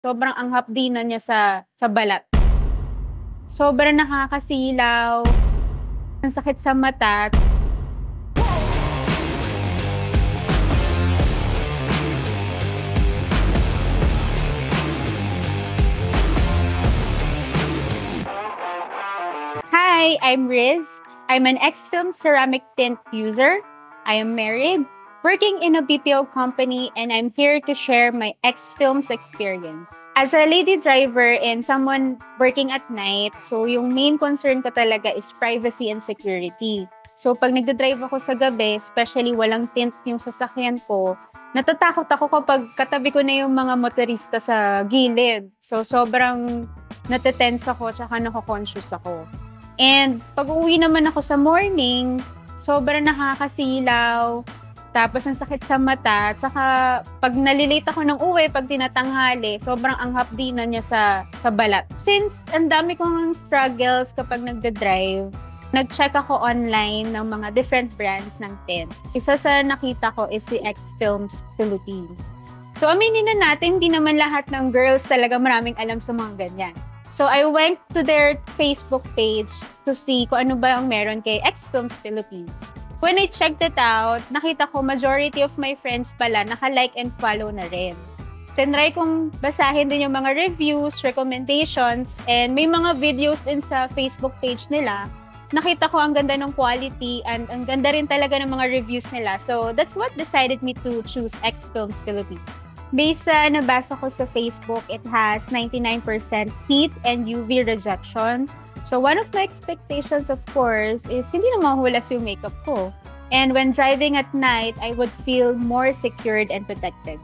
Sobrang ang hapdi na niya sa balat. Sobrang nakakasilaw, ang sakit sa mata. Hi, I'm Riz. I'm an ex-film ceramic tint user. I am married, working in a BPO company, and I'm here to share my ex-films experience. As a lady driver and someone working at night, so yung main concern ko talaga is privacy and security. So pag nagdadrive ako sa gabi, especially walang tint yung sasakyan ko, natatakot ako kapag katabi ko na yung mga motorista sa gilid. So sobrang natetense ako, tsaka nako-conscious ako. And pag uwi naman ako sa morning, sobrang nakakasilaw, tapos ang sakit sa mata, tsaka pag nalilate ako ng uwi, pag tinatanghali, sobrang anghap din na niya sa balat. Since ang dami kong struggles kapag nagda-drive, nag-check ako online ng mga different brands ng tint. Isa sa nakita ko is si X-Films Philippines. So aminin na natin, hindi naman lahat ng girls talaga maraming alam sa mga ganyan. So I went to their Facebook page to see kung ano ba ang meron kay X-Films Philippines. When I checked it out, nakita ko majority of my friends pala naka-like and follow na rin. Tinry kong basahin din yung mga reviews, recommendations, and may mga videos din sa Facebook page nila. Nakita ko ang ganda ng quality and ang ganda rin talaga ng mga reviews nila. So that's what decided me to choose X-Films Philippines. Based sa nabasa ko sa Facebook, it has 99% heat and UV rejection. So one of my expectations, of course, is hindi na mahulas yung makeup ko. And when driving at night, I would feel more secured and protected.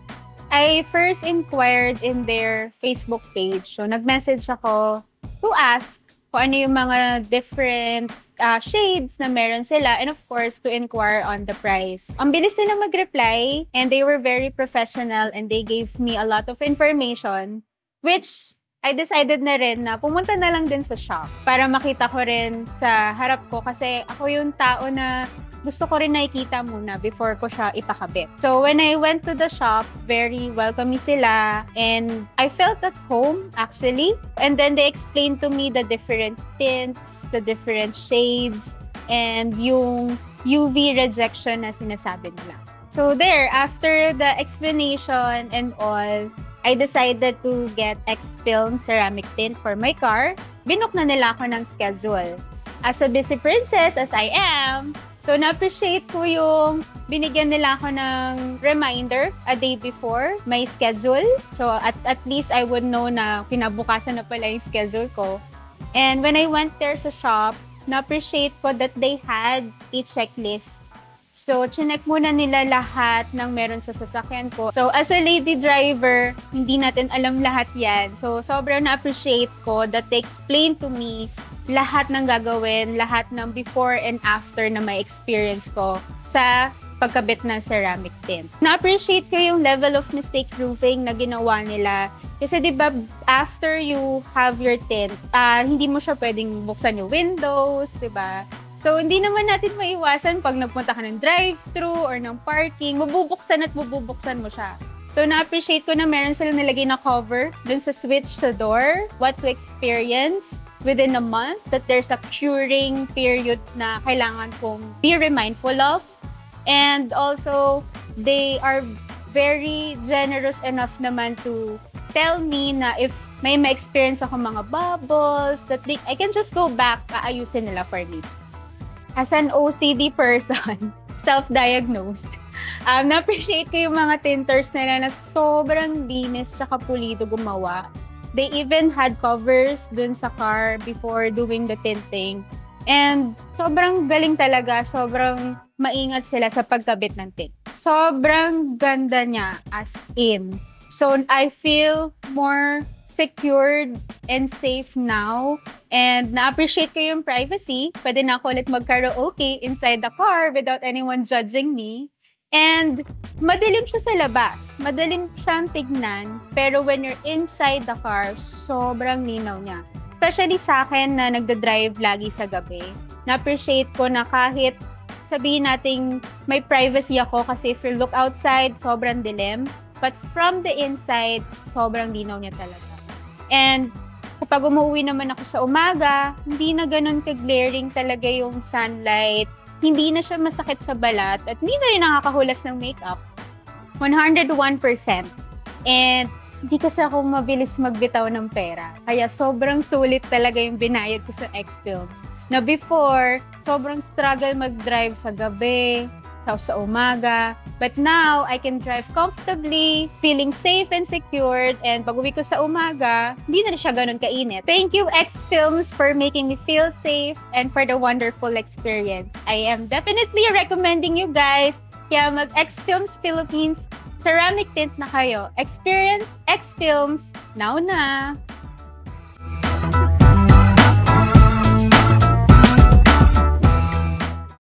I first inquired in their Facebook page. So nag-message ako to ask kung ano yung mga different shades na meron sila, and of course, to inquire on the price. Ang bilis nila mag-reply, and they were very professional, and they gave me a lot of information, which I decided na rin na pumunta na lang din sa shop para makita ko rin sa harap ko, kasi ako yung tao na gusto ko rin nakikita muna before ko siya ipakabit. So when I went to the shop, very welcoming sila, and I felt at home actually. And then they explained to me the different tints, the different shades, and yung UV rejection na sinasabi nila. So there, after the explanation and all, I decided to get X-Film ceramic tint for my car. Binook na nila ako ng schedule. As a busy princess as I am, so na-appreciate ko yung binigyan nila ako ng reminder a day before my schedule. So at least I would know na kinabukasan na pala yung schedule ko. And when I went there sa shop, na-appreciate ko that they had a checklist. So, chinek muna nila lahat ng meron sa sasakyan ko. So, as a lady driver, hindi natin alam lahat yan. So, sobrang na-appreciate ko that they explained to me lahat ng gagawin, lahat ng before and after na may experience ko sa pagkabit ng ceramic tint. Na-appreciate ko yung level of mistake proofing na ginawa nila. Kasi diba, after you have your tint, hindi mo siya pwedeng buksan yung windows, diba? So, hindi naman natin maiwasan pag nagpunta ka ng drive-thru or ng parking, mabubuksan at mabubuksan mo siya. So, na-appreciate ko na meron silang nilagay na cover dun sa switch sa door, what to experience within a month, that there's a curing period na kailangan kong be mindful of. And also, they are very generous enough naman to tell me na if may ma-experience ako mga bubbles, that I can just go back, aayusin nila for me. As an OCD person, self-diagnosed, na-appreciate ko yung mga tinters nila na sobrang linis tsaka pulido gumawa. They even had covers dun sa car before doing the tinting. And sobrang galing talaga, sobrang maingat sila sa pagkabit ng tint. Sobrang ganda niya, as in. So I feel more secured and safe now. And na-appreciate ko yung privacy. Pwede na ako ulit mag-karaoke inside the car without anyone judging me. And madilim siya sa labas. Madilim siyang tignan. Pero when you're inside the car, sobrang linaw niya. Especially sa akin na nagda-drive lagi sa gabi. Na-appreciate ko na kahit sabihin nating may privacy ako kasi if you look outside, sobrang dilim. But from the inside, sobrang linaw niya talaga. And kapag umuwi naman ako sa umaga, hindi na ganun ka-glaring talaga yung sunlight. Hindi na siya masakit sa balat at hindi na rin nakakahulas ng makeup. 101%. And hindi kasi ako mabilis magbitaw ng pera. Kaya sobrang sulit talaga yung binayad ko sa X-Films. Na before, sobrang struggle mag-drive sa gabi, sa umaga. But now, I can drive comfortably, feeling safe and secured. And pag uwi ko sa umaga, hindi na siya ganun kainit. Thank you, X-Films, for making me feel safe and for the wonderful experience. I am definitely recommending you guys. Kaya mag-X-Films Philippines ceramic tint na kayo. Experience X-Films now na!